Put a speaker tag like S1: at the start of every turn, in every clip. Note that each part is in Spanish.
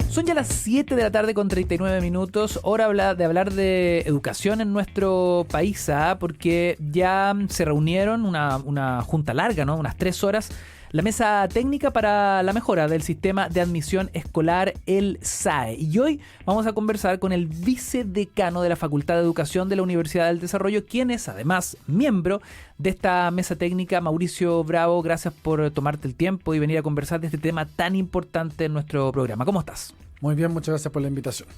S1: Son ya las 7 de la tarde con 39 minutos, hora de hablar de educación en nuestro país, porque ya se reunieron una junta larga, ¿no? Unas 3 horas, la mesa técnica para la mejora del sistema de admisión escolar, el SAE. Y hoy vamos a conversar con el vicedecano de la Facultad de Educación de la Universidad del Desarrollo, quien es además miembro de esta mesa técnica. Mauricio Bravo, gracias por tomarte el tiempo y venir a conversar de este tema tan importante en nuestro programa. ¿Cómo estás?
S2: Muy bien, muchas gracias por la invitación.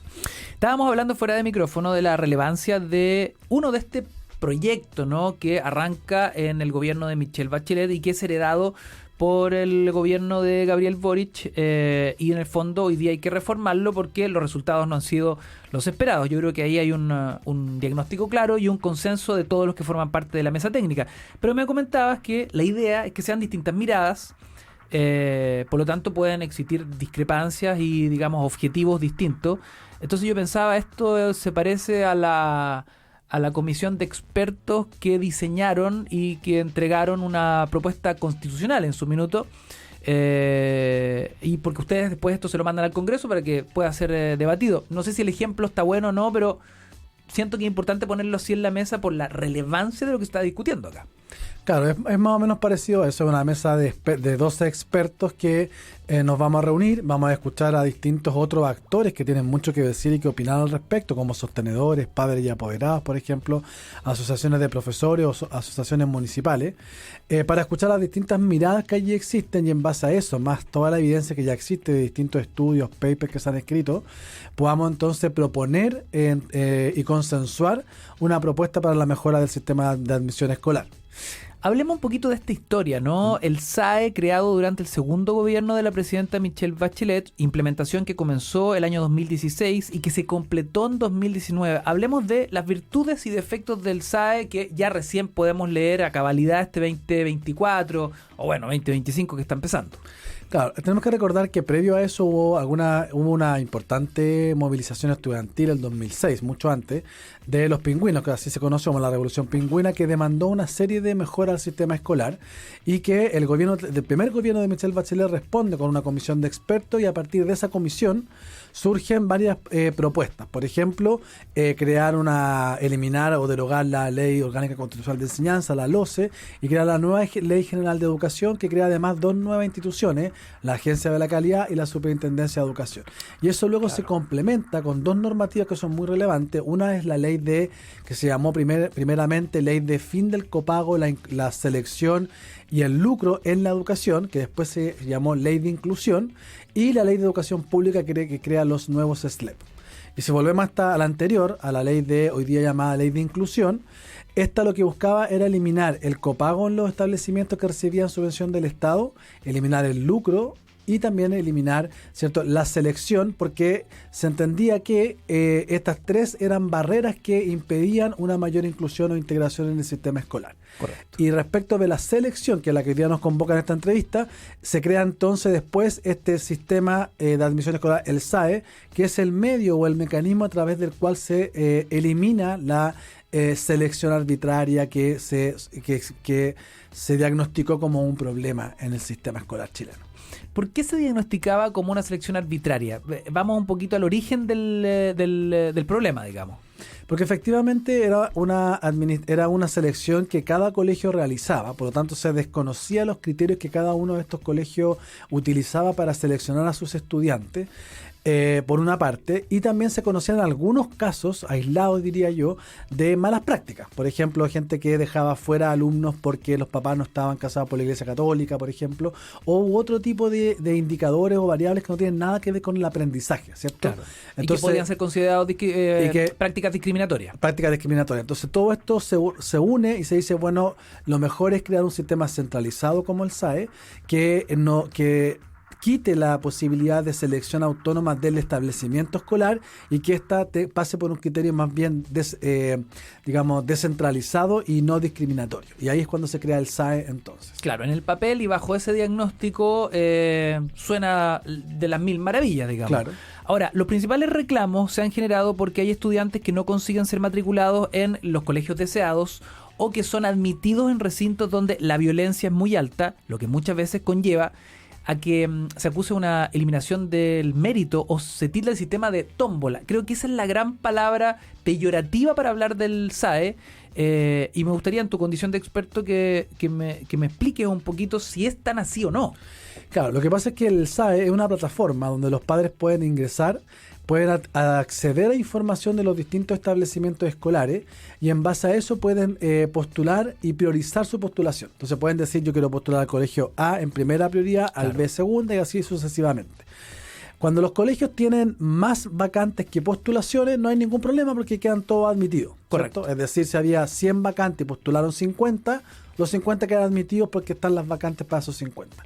S1: Estábamos hablando fuera de micrófono de la relevancia de este proyecto, ¿no?, que arranca en el gobierno de Michelle Bachelet y que es heredado por el gobierno de Gabriel Boric, y en el fondo hoy día hay que reformarlo porque los resultados no han sido los esperados. Yo creo que ahí hay un diagnóstico claro y un consenso de todos los que forman parte de la mesa técnica. Pero me comentabas que la idea es que sean distintas miradas, por lo tanto pueden existir discrepancias y, digamos, objetivos distintos. Entonces yo pensaba, esto se parece a la comisión de expertos que diseñaron y que entregaron una propuesta constitucional en su minuto, y porque ustedes después esto se lo mandan al Congreso para que pueda ser debatido. No sé si el ejemplo está bueno o no, pero siento que es importante ponerlo así en la mesa por la relevancia de lo que se está discutiendo acá.
S2: Claro, es más o menos parecido a eso, es una mesa de 12 expertos que nos vamos a reunir, vamos a escuchar a distintos otros actores que tienen mucho que decir y que opinar al respecto, como sostenedores, padres y apoderados, por ejemplo, asociaciones de profesores o asociaciones municipales, para escuchar las distintas miradas que allí existen y en base a eso, más toda la evidencia que ya existe de distintos estudios, papers que se han escrito, podamos entonces proponer y consensuar una propuesta para la mejora del sistema de admisión escolar.
S1: Hablemos un poquito de esta historia, ¿no? El SAE, creado durante el segundo gobierno de la presidenta Michelle Bachelet, implementación que comenzó el año 2016 y que se completó en 2019. Hablemos de las virtudes y defectos del SAE, que ya recién podemos leer a cabalidad este 2024, o bueno, 2025 que está empezando.
S2: Claro, tenemos que recordar que previo a eso hubo una importante movilización estudiantil el 2006, mucho antes, de los pingüinos, que así se conoce como la Revolución Pingüina, que demandó una serie de mejoras al sistema escolar y que el primer gobierno de Michelle Bachelet responde con una comisión de expertos y a partir de esa comisión surgen varias propuestas. Por ejemplo, eliminar o derogar la Ley Orgánica Constitucional de Enseñanza, la LOCE, y crear la nueva Ley General de Educación, que crea además 2 nuevas instituciones, la Agencia de la Calidad y la Superintendencia de Educación. Y eso luego se complementa con 2 normativas que son muy relevantes. Una es la ley que se llamó primeramente Ley de Fin del Copago, la selección y el lucro en la educación, que después se llamó Ley de Inclusión, y la Ley de Educación Pública que crea los nuevos SLEP. Y si volvemos hasta la anterior, a la ley hoy día llamada Ley de Inclusión, esta lo que buscaba era eliminar el copago en los establecimientos que recibían subvención del Estado, eliminar el lucro y también eliminar, ¿cierto?, la selección, porque se entendía que estas 3 eran barreras que impedían una mayor inclusión o integración en el sistema escolar.
S1: Correcto.
S2: Y respecto de la selección, que es la que hoy día nos convoca en esta entrevista, se crea entonces después este sistema de admisión escolar, el SAE, que es el medio o el mecanismo a través del cual se elimina la selección arbitraria que se diagnosticó como un problema en el sistema escolar chileno.
S1: ¿Por qué se diagnosticaba como una selección arbitraria? Vamos un poquito al origen del problema, digamos.
S2: Porque efectivamente era una selección que cada colegio realizaba, por lo tanto se desconocía los criterios que cada uno de estos colegios utilizaba para seleccionar a sus estudiantes. Por una parte, y también se conocían algunos casos aislados, diría yo, de malas prácticas. Por ejemplo, gente que dejaba fuera alumnos porque los papás no estaban casados por la Iglesia Católica, por ejemplo, o otro tipo de indicadores o variables que no tienen nada que ver con el aprendizaje, ¿cierto?
S1: Claro.
S2: Entonces,
S1: y que podrían ser considerados prácticas discriminatorias.
S2: Prácticas discriminatorias. Entonces, todo esto se une y se dice, bueno, lo mejor es crear un sistema centralizado como el SAE, que quite la posibilidad de selección autónoma del establecimiento escolar y que ésta pase por un criterio más bien descentralizado y no discriminatorio. Y ahí es cuando se crea el SAE entonces.
S1: Claro, en el papel y bajo ese diagnóstico suena de las mil maravillas, digamos.
S2: Claro.
S1: Ahora, los principales reclamos se han generado porque hay estudiantes que no consiguen ser matriculados en los colegios deseados o que son admitidos en recintos donde la violencia es muy alta, lo que muchas veces conlleva a que se acuse una eliminación del mérito o se tilda el sistema de tómbola. Creo que esa es la gran palabra peyorativa para hablar del SAE. Y me gustaría, en tu condición de experto, que me expliques un poquito si es tan así o no.
S2: Claro, lo que pasa es que el SAE es una plataforma donde los padres pueden ingresar, pueden acceder a información de los distintos establecimientos escolares y en base a eso pueden postular y priorizar su postulación. Entonces pueden decir, yo quiero postular al colegio A en primera prioridad, al B segunda y así sucesivamente. Cuando los colegios tienen más vacantes que postulaciones, no hay ningún problema porque quedan todos admitidos.
S1: Correcto.
S2: ¿Cierto? Es decir, si había 100 vacantes y postularon 50, los 50 quedan admitidos porque están las vacantes para esos 50.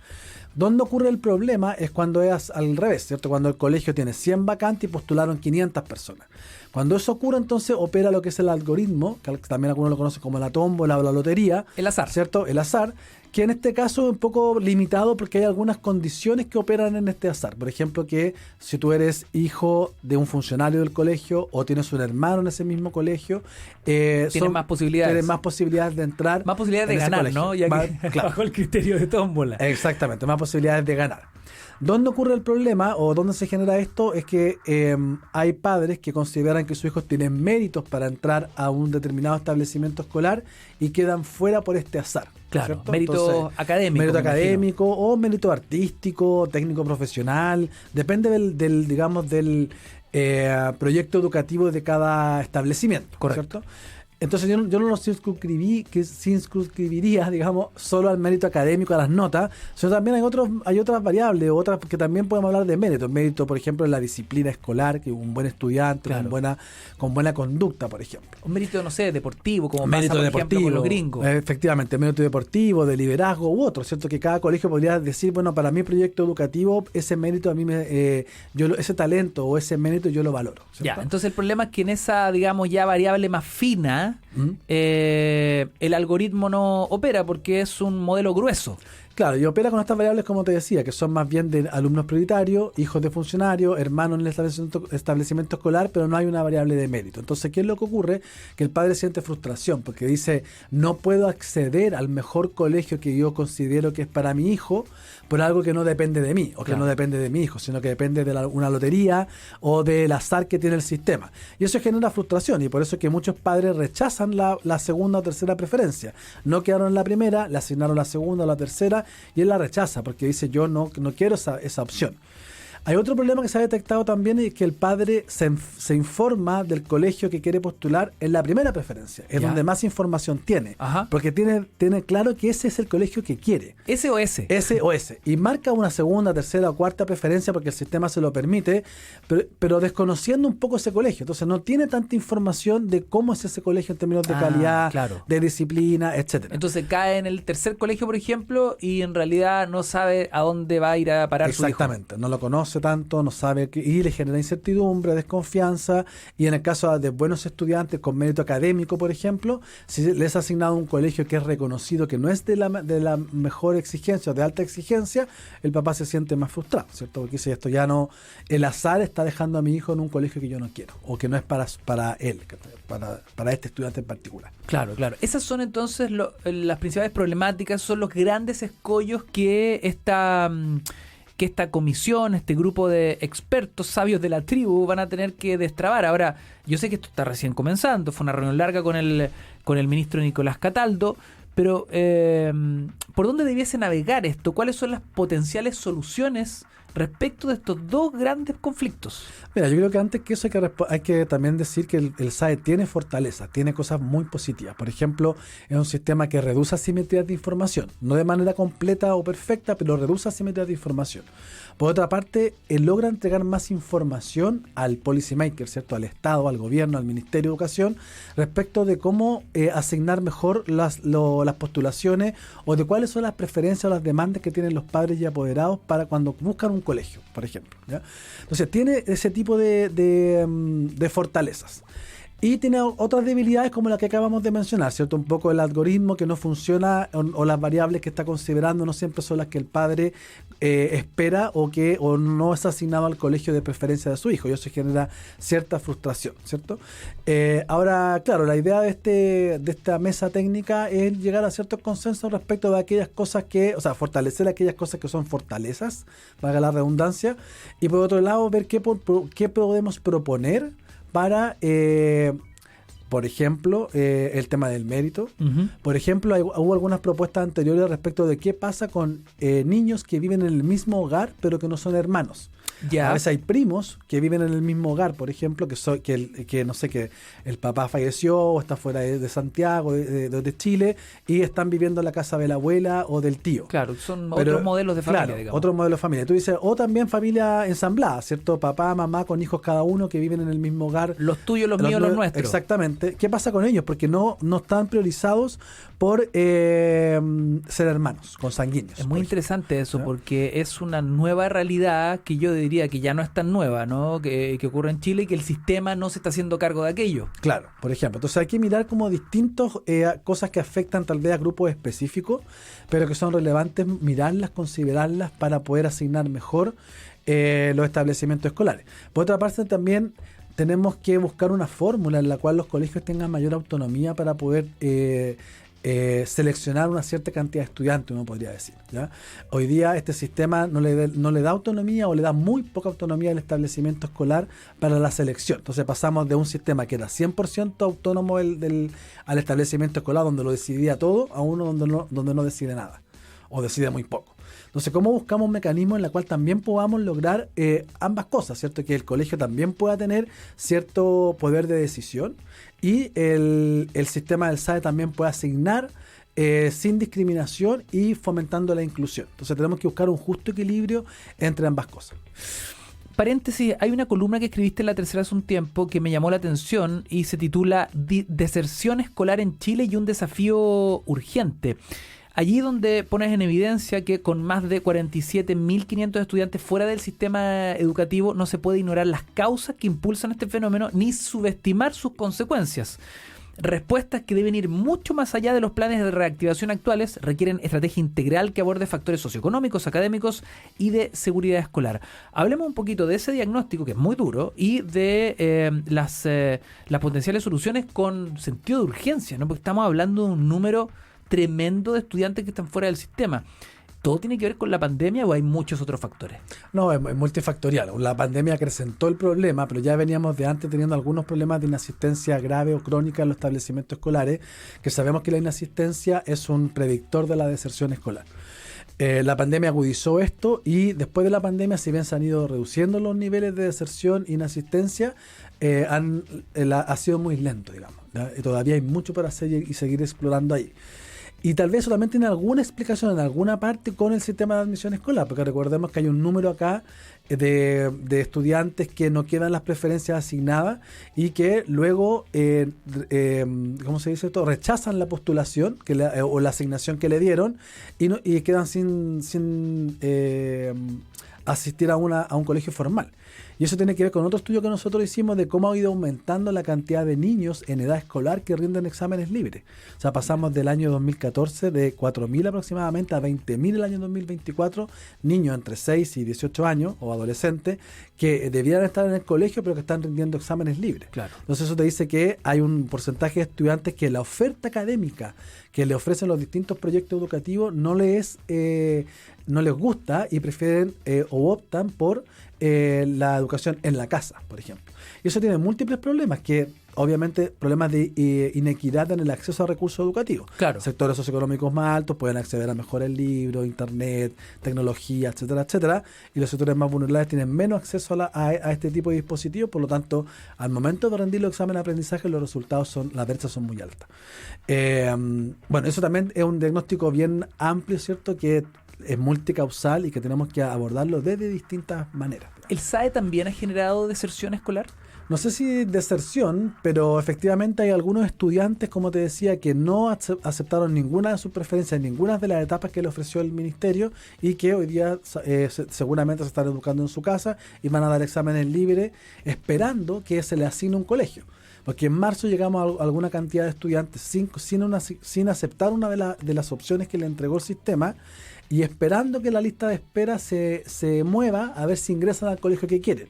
S2: Donde ocurre el problema es cuando es al revés, ¿cierto? Cuando el colegio tiene 100 vacantes y postularon 500 personas. Cuando eso ocurre, entonces opera lo que es el algoritmo, que también algunos lo conocen como la tómbola o la lotería.
S1: El azar.
S2: ¿Cierto? El azar, que en este caso es un poco limitado porque hay algunas condiciones que operan en este azar. Por ejemplo, que si tú eres hijo de un funcionario del colegio o tienes un hermano en ese mismo colegio,
S1: tienes más posibilidades.
S2: Tienes más posibilidades de entrar.
S1: Más posibilidades de ganar, colegio, ¿no? Ya que claro, bajo el criterio de tómbola.
S2: Exactamente, más posibilidades de ganar. ¿Dónde ocurre el problema o dónde se genera esto? Es que hay padres que consideran que sus hijos tienen méritos para entrar a un determinado establecimiento escolar y quedan fuera por este azar.
S1: Claro,
S2: ¿cierto?
S1: mérito
S2: Entonces,
S1: académico.
S2: Mérito académico o mérito artístico, técnico profesional, depende del proyecto educativo de cada establecimiento.
S1: Correcto.
S2: ¿Cierto? Entonces yo no lo circunscribiría, digamos, solo al mérito académico, a las notas, sino también hay otras variables, otras que también podemos hablar de mérito. Mérito, por ejemplo, en la disciplina escolar, que un buen estudiante, claro, con buena conducta, por ejemplo.
S1: Un mérito, no sé, deportivo, como
S2: mérito
S1: pasa, por ejemplo, con los gringos.
S2: Efectivamente, mérito deportivo, de liderazgo u otro, ¿cierto? Que cada colegio podría decir, bueno, para mi proyecto educativo, ese mérito a mí ese talento o ese mérito yo lo valoro, ¿cierto?
S1: Ya, entonces el problema es que en esa, digamos, ya variable más fina, el algoritmo no opera porque es un modelo grueso.
S2: Claro, y opera con estas variables, como te decía, que son más bien de alumnos prioritarios, hijos de funcionarios, hermanos en el establecimiento escolar, pero no hay una variable de mérito. Entonces, ¿qué es lo que ocurre? Que el padre siente frustración porque dice, no puedo acceder al mejor colegio que yo considero que es para mi hijo por algo que no depende de mí, o que no depende de mi hijo, sino que depende de una lotería o del azar que tiene el sistema. Y eso genera frustración, y por eso es que muchos padres rechazan la segunda o tercera preferencia. No quedaron en la primera, le asignaron la segunda o la tercera, y él la rechaza porque dice yo no quiero esa opción. Hay otro problema que se ha detectado también, y es que el padre se informa del colegio que quiere postular en la primera preferencia, es donde más información tiene.
S1: Ajá.
S2: Porque tiene claro que ese es el colegio que quiere.
S1: Ese o ese.
S2: Ese o ese. Y marca una segunda, tercera o cuarta preferencia porque el sistema se lo permite, pero desconociendo un poco ese colegio. Entonces no tiene tanta información de cómo es ese colegio en términos de calidad,
S1: claro,
S2: de disciplina, etcétera.
S1: Entonces cae en el tercer colegio, por ejemplo, y en realidad no sabe a dónde va a ir a parar su hijo.
S2: Exactamente, no lo conoce tanto, no sabe, y le genera incertidumbre, desconfianza, y en el caso de buenos estudiantes con mérito académico, por ejemplo, si les ha asignado un colegio que es reconocido, que no es de la mejor exigencia o de alta exigencia, el papá se siente más frustrado, ¿cierto? Porque dice, esto ya no, el azar está dejando a mi hijo en un colegio que yo no quiero, o que no es para él, para este estudiante en particular.
S1: Claro, claro. Esas son entonces las principales problemáticas, son los grandes escollos que esta comisión, este grupo de expertos sabios de la tribu van a tener que destrabar. Ahora, yo sé que esto está recién comenzando, fue una reunión larga con el ministro Nicolás Cataldo, pero ¿por dónde debiese navegar esto? ¿Cuáles son las potenciales soluciones respecto de estos dos grandes conflictos?
S2: Mira, yo creo que antes que eso hay que también decir que el SAE tiene fortalezas, tiene cosas muy positivas. Por ejemplo, es un sistema que reduce asimetrías de información, no de manera completa o perfecta, pero reduce asimetrías de información. Por otra parte, logra entregar más información al policymaker, ¿cierto? Al Estado, al gobierno, al Ministerio de Educación, respecto de cómo asignar mejor las postulaciones o de cuáles son las preferencias o las demandas que tienen los padres y apoderados para cuando buscan un colegio, por ejemplo, ¿ya? Entonces, tiene ese tipo de fortalezas. Y tiene otras debilidades como las que acabamos de mencionar, ¿cierto? Un poco el algoritmo que no funciona o las variables que está considerando no siempre son las que el padre espera o no es asignado al colegio de preferencia de su hijo, y eso genera cierta frustración, ¿cierto? Ahora, claro, la idea de esta mesa técnica es llegar a ciertos consensos respecto de aquellas cosas fortalecer aquellas cosas que son fortalezas, valga la redundancia, y por otro lado ver qué podemos proponer para, por ejemplo, el tema del mérito.
S1: Uh-huh.
S2: Por ejemplo, hubo algunas propuestas anteriores respecto de qué pasa con niños que viven en el mismo hogar pero que no son hermanos.
S1: Ya.
S2: A veces hay primos que viven en el mismo hogar, por ejemplo, que no sé, que el papá falleció o está fuera de Santiago, de Chile, y están viviendo en la casa de la abuela o del tío.
S1: Claro, son otros modelos de familia,
S2: claro,
S1: digamos.
S2: otros modelos de familia. Tú dices, o también familia ensamblada, ¿cierto? Papá, mamá, con hijos cada uno que viven en el mismo hogar.
S1: Los tuyos, los míos, los nuestros.
S2: Exactamente. ¿Qué pasa con ellos? Porque no están priorizados por ser hermanos, consanguíneos.
S1: Es muy interesante eso, porque es una nueva realidad que yo diría que ya no es tan nueva, ¿no? Que ocurre en Chile y que el sistema no se está haciendo cargo de aquello.
S2: Claro, por ejemplo. Entonces hay que mirar como distintas cosas que afectan tal vez a grupos específicos, pero que son relevantes, mirarlas, considerarlas para poder asignar mejor los establecimientos escolares. Por otra parte, también tenemos que buscar una fórmula en la cual los colegios tengan mayor autonomía para poder seleccionar una cierta cantidad de estudiantes, uno podría decir, ¿ya? Hoy día este sistema no le da autonomía o le da muy poca autonomía al establecimiento escolar para la selección. Entonces pasamos de un sistema que era 100% autónomo al establecimiento escolar, donde lo decidía todo, a uno donde no decide nada o decide muy poco. Entonces, ¿cómo buscamos un mecanismo en el cual también podamos lograr ambas cosas, ¿cierto? Que el colegio también pueda tener cierto poder de decisión y el sistema del SAE también pueda asignar sin discriminación y fomentando la inclusión. Entonces, tenemos que buscar un justo equilibrio entre ambas cosas.
S1: Paréntesis, hay una columna que escribiste en La Tercera hace un tiempo que me llamó la atención y se titula Deserción escolar en Chile y un desafío urgente. Allí donde pones en evidencia que con más de 47.500 estudiantes fuera del sistema educativo no se puede ignorar las causas que impulsan este fenómeno ni subestimar sus consecuencias. Respuestas que deben ir mucho más allá de los planes de reactivación actuales requieren estrategia integral que aborde factores socioeconómicos, académicos y de seguridad escolar. Hablemos un poquito de ese diagnóstico que es muy duro y de las potenciales soluciones con sentido de urgencia, ¿no? Porque estamos hablando de un número tremendo de estudiantes que están fuera del sistema. ¿Todo tiene que ver con la pandemia o hay muchos otros factores?
S2: No, es multifactorial. La pandemia acrecentó el problema, pero ya veníamos de antes teniendo algunos problemas de inasistencia grave o crónica en los establecimientos escolares, que sabemos que la inasistencia es un predictor de la deserción escolar. La pandemia agudizó esto y después de la pandemia, si bien se han ido reduciendo los niveles de deserción e inasistencia, ha sido muy lento, digamos, ¿ya? Y todavía hay mucho para hacer y seguir explorando ahí. Y tal vez eso también tiene alguna explicación en alguna parte con el sistema de admisión escolar, porque recordemos que hay un número acá de estudiantes que no quedan las preferencias asignadas y que luego, ¿cómo se dice esto? Rechazan la postulación o la asignación que le dieron y quedan sin asistir a un colegio formal. Y eso tiene que ver con otro estudio que nosotros hicimos de cómo ha ido aumentando la cantidad de niños en edad escolar que rinden exámenes libres. O sea, pasamos del año 2014 de 4.000 aproximadamente a 20.000 el año 2024, niños entre 6 y 18 años o adolescentes que debieran estar en el colegio pero que están rindiendo exámenes libres.
S1: Claro.
S2: Entonces eso te dice que hay un porcentaje de estudiantes que la oferta académica que le ofrecen los distintos proyectos educativos no les gusta y prefieren o optan por la educación en la casa, por ejemplo. Y eso tiene múltiples problemas, que obviamente problemas de inequidad en el acceso a recursos educativos.
S1: Claro.
S2: Sectores socioeconómicos más altos pueden acceder a mejores libros, internet, tecnología, etcétera, etcétera. Y los sectores más vulnerables tienen menos acceso a este tipo de dispositivos. Por lo tanto, al momento de rendir los exámenes de aprendizaje, los resultados las brechas son muy altas. Bueno, eso también es un diagnóstico bien amplio, ¿cierto? Que es multicausal y que tenemos que abordarlo desde distintas maneras.
S1: ¿El SAE también ha generado deserción escolar?
S2: no sé si deserción, pero efectivamente hay algunos estudiantes, como te decía, que no aceptaron ninguna de sus preferencias, ninguna de las etapas que le ofreció el ministerio y que hoy día seguramente se están educando en su casa y van a dar exámenes libres esperando que se les asigne un colegio. Porque en marzo llegamos a alguna cantidad de estudiantes sin aceptar una de las opciones que le entregó el sistema y esperando que la lista de espera se mueva a ver si ingresan al colegio que quieren.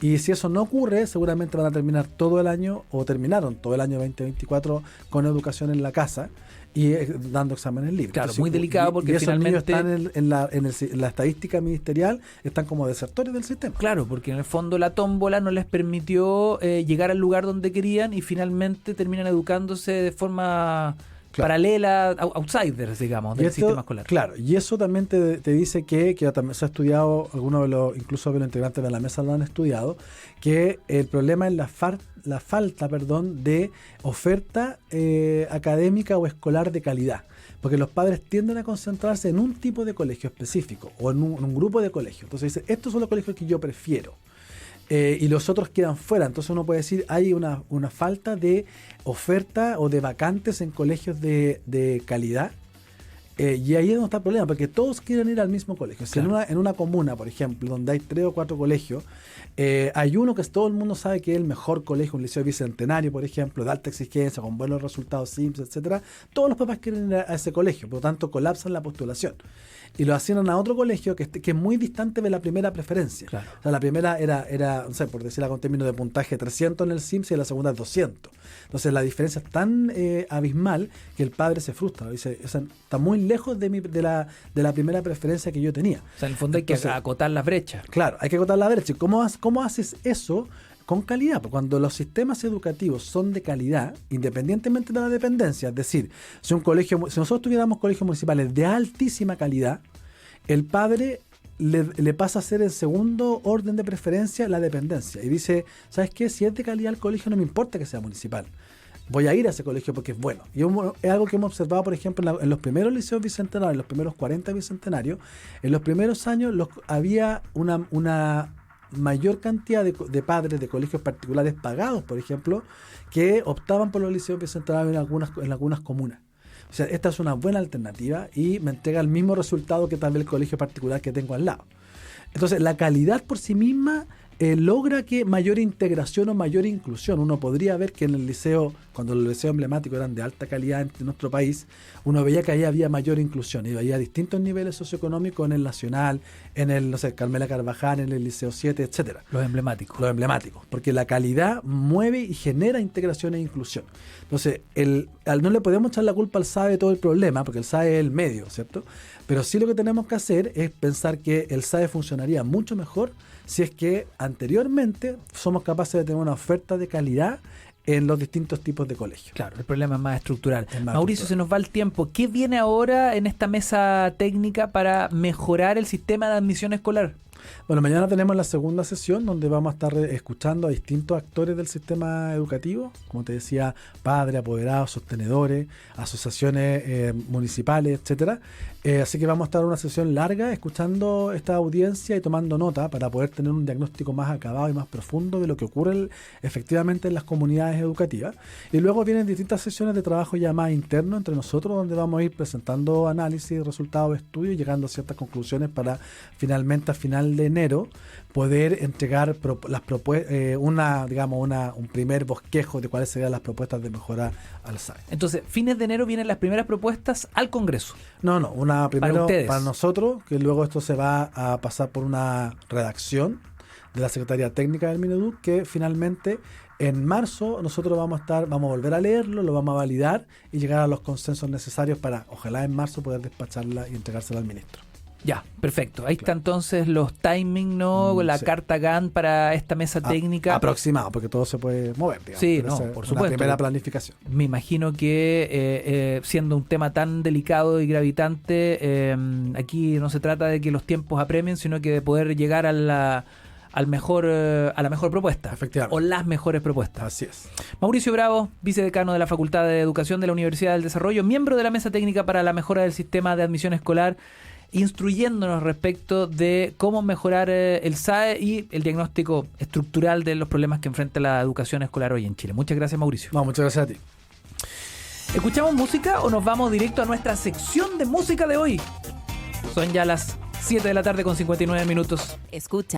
S2: Y si eso no ocurre, seguramente van a terminar todo el año, o terminaron todo el año 2024 con educación en la casa y dando exámenes libres.
S1: Claro,
S2: entonces,
S1: muy delicado porque
S2: y esos
S1: finalmente
S2: niños están en la estadística ministerial, están como desertores del sistema.
S1: Claro, porque en el fondo la tómbola no les permitió llegar al lugar donde querían y finalmente terminan educándose de forma paralela, outsiders, digamos, del sistema escolar.
S2: Claro, y eso también te dice que también se ha estudiado, incluso los integrantes de la mesa lo han estudiado, que el problema es la falta de oferta académica o escolar de calidad. Porque los padres tienden a concentrarse en un tipo de colegio específico o en un grupo de colegios. Entonces dicen, estos son los colegios que yo prefiero. Y los otros quedan fuera. Entonces uno puede decir, hay una falta de oferta o de vacantes en colegios de calidad. Y ahí es donde está el problema, porque todos quieren ir al mismo colegio. Si en una comuna, por ejemplo, donde hay 3 o 4 colegios, hay uno que todo el mundo sabe que es el mejor colegio, un liceo bicentenario, por ejemplo, de alta exigencia, con buenos resultados SIMS, etcétera. Todos los papás quieren ir a ese colegio, por lo tanto colapsan la postulación. Y lo asignan a otro colegio que es muy distante de la primera preferencia. Claro. O sea, la primera era, no sé, por decirla con términos de puntaje, 300 en el SIMS y la segunda 200. Entonces la diferencia es tan abismal que el padre se frustra. Dice, o sea, está muy lejos de la primera preferencia que yo tenía.
S1: O sea, en el fondo hay que acotar las brechas.
S2: Claro, hay que acotar la brecha. ¿Cómo haces eso con calidad? Porque cuando los sistemas educativos son de calidad, independientemente de la dependencia, es decir, si nosotros tuviéramos colegios municipales de altísima calidad, el padre le pasa a ser el segundo orden de preferencia la dependencia. Y dice, ¿sabes qué? Si es de calidad el colegio, no me importa que sea municipal. Voy a ir a ese colegio porque es bueno. Y es algo que hemos observado, por ejemplo, en los primeros liceos bicentenarios, en los primeros 40 bicentenarios, en los primeros años había una mayor cantidad de padres de colegios particulares pagados, por ejemplo, que optaban por los liceos bicentenarios en algunas comunas. O sea, esta es una buena alternativa y me entrega el mismo resultado que tal vez el colegio particular que tengo al lado. Entonces, la calidad por sí misma logra que mayor integración o mayor inclusión. Uno podría ver que en el liceo, cuando los liceos emblemáticos eran de alta calidad en nuestro país, uno veía que ahí había mayor inclusión y veía distintos niveles socioeconómicos en el Nacional, en el, no sé, Carmela Carvajal, en el Liceo 7, etcétera.
S1: Los emblemáticos.
S2: Porque la calidad mueve y genera integración e inclusión. Entonces, no le podemos echar la culpa al SAE de todo el problema, porque el SAE es el medio, ¿cierto? Pero sí lo que tenemos que hacer es pensar que el SAE funcionaría mucho mejor si es que anteriormente somos capaces de tener una oferta de calidad en los distintos tipos de colegios.
S1: Claro, el problema es más estructural. Mauricio, se nos va el tiempo. ¿Qué viene ahora en esta mesa técnica para mejorar el sistema de admisión escolar?
S2: Bueno, mañana tenemos la segunda sesión donde vamos a estar escuchando a distintos actores del sistema educativo, como te decía, padres, apoderados, sostenedores, asociaciones municipales, etcétera. Así que vamos a estar en una sesión larga escuchando esta audiencia y tomando nota para poder tener un diagnóstico más acabado y más profundo de lo que ocurre efectivamente en las comunidades educativas. Y luego vienen distintas sesiones de trabajo ya más interno entre nosotros, donde vamos a ir presentando análisis, resultados de estudios y llegando a ciertas conclusiones para finalmente a final de enero poder entregar las propuestas, un primer bosquejo de cuáles serían las propuestas de mejora al SAE.
S1: Entonces, fines de enero vienen las primeras propuestas al Congreso.
S2: No, una primero para nosotros, que luego esto se va a pasar por una redacción de la Secretaría Técnica del Mineduc, que finalmente en marzo nosotros vamos a volver a leerlo, lo vamos a validar y llegar a los consensos necesarios para, ojalá en marzo, poder despacharla y entregársela al ministro.
S1: Ya, perfecto. Ahí está entonces los timings, ¿no? La carta Gantt para esta mesa técnica.
S2: Aproximado, porque todo se puede mover, digamos.
S1: Sí, por supuesto.
S2: Una primera planificación.
S1: Me imagino que siendo un tema tan delicado y gravitante, aquí no se trata de que los tiempos apremien, sino que de poder llegar a la mejor propuesta.
S2: Efectivamente.
S1: O las mejores propuestas.
S2: Así es.
S1: Mauricio Bravo, vicedecano de la Facultad de Educación de la Universidad del Desarrollo, miembro de la Mesa Técnica para la Mejora del Sistema de Admisión Escolar. instruyéndonos respecto de cómo mejorar el SAE y el diagnóstico estructural de los problemas que enfrenta la educación escolar hoy en Chile. Muchas gracias, Mauricio.
S2: No, muchas gracias a ti.
S1: ¿Escuchamos música o nos vamos directo a nuestra sección de música de hoy? Son ya las 7 de la tarde con 59 minutos.
S3: Escucha